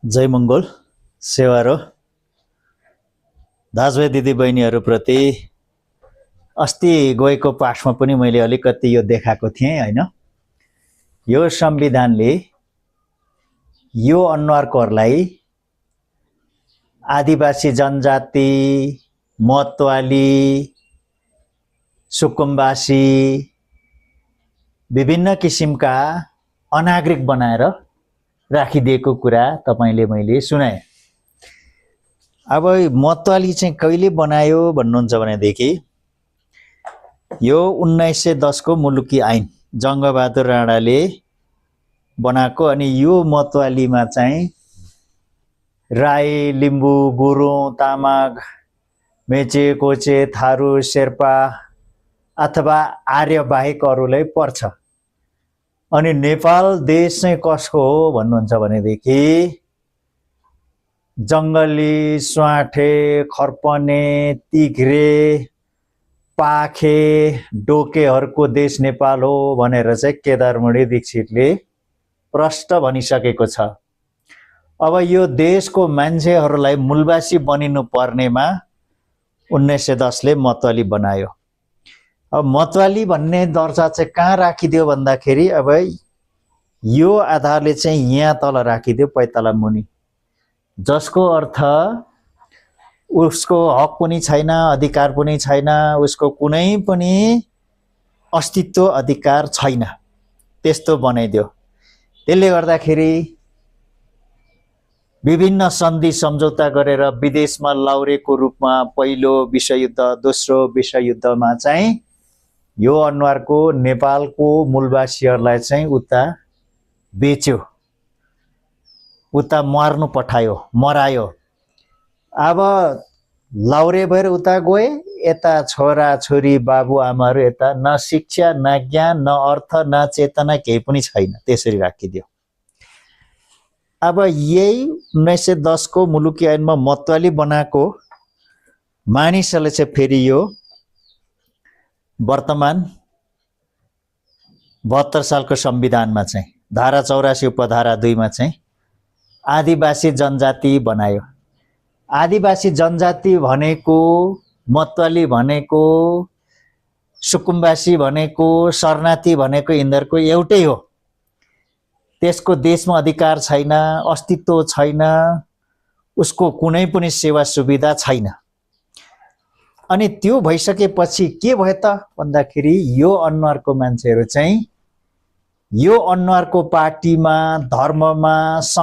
जय मङ्गल सेवा र दाजुभाइ दिदीबहिनीहरूप्रति अस्ति गएको पाठमा पनि मैले अलिकति यो देखाएको थिएँ हैन। यो संविधानले यो अनुहारकोहरूलाई आदिवासी जनजाति, मतवाली, सुकुम्बासी विभिन्न किसिमका अनागरिक बनाएर राखिदिएको कुरा तपाईले मैले सुनाएँ। अब मतवाली चाहिँ कहिले बनायो भन्नुहुन्छ भनेदेखि यो 1910 को मुलुकी ऐन जङ्गबहादुर राणाले बनाएको। अनि यो मतवालीमा चाहिँ राई, लिम्बू, गुरुङ, तामाङ, मेचे, कोचे, थारू, शेर्पा अथवा आर्य बाहेक अरूलाई पर्छ। अनि नेपाल देश चाहिँ कसको हो भन्नुहुन्छ भनेदेखि जङ्गली, स्वाठे, खर्पने, तिघ्रे, पाखे, डोकेहरूको देश नेपाल हो भनेर चाहिँ केदारमणि दीक्षितले प्रष्ट भनिसकेको छ। अब यो देशको मान्छेहरूलाई मूलवासी बनिनु पर्नेमा 1910 ले मतवाली बनायो। अब मतवाली भन्ने दर्जा चाहिँ कहाँ राखिदियो भन्दाखेरि अब यो आधारले चाहिँ यहाँ तल राखिदियो 45 मुनि, जसको अर्थ उसको हक पनि छैन, अधिकार पनि छैन, उसको कुनै पनि अस्तित्व अधिकार छैन, त्यस्तो बनाइदियो। त्यसले गर्दाखेरि विभिन्न सन्धि सम्झौता गरेर विदेशमा लाउरेको रूपमा पहिलो विश्वयुद्ध, दोस्रो विश्वयुद्धमा चाहिँ यो अनुहारको नेपालको मूलवासीहरूलाई चाहिँ उता बेच्यो, उता मर्नु पठायो, मरायो। अब लाउरे भएर उता गए, यता छोरा छोरी बाबु आमाहरू यता न शिक्षा न ज्ञान न अर्थ न चेतना केही पनि छैन, त्यसरी राखिदियो। अब यही 1910 को मुलुकी ऐनमा मतवाली बनाएको मानिसहरूले चाहिँ फेरि यो वर्तमान 72 सालको संविधानमा चाहिँ धारा 84 उपधारा 2 मा चाहिँ आदिवासी जनजाति बनायो। आदिवासी जनजाति भनेको, मतवाली भनेको, सुकुम्बासी भनेको, शरणार्थी भनेको यिनीहरूको एउटै हो। त्यसको देशमा अधिकार छैन, अस्तित्व छैन, उसको कुनै पनि सेवा सुविधा छैन। अनि त्यो भइसकेपछि के भयो त भन्दाखेरि यो अनुहारको मान्छेहरू चाहिँ यो अनुहारको पार्टीमा, धर्ममा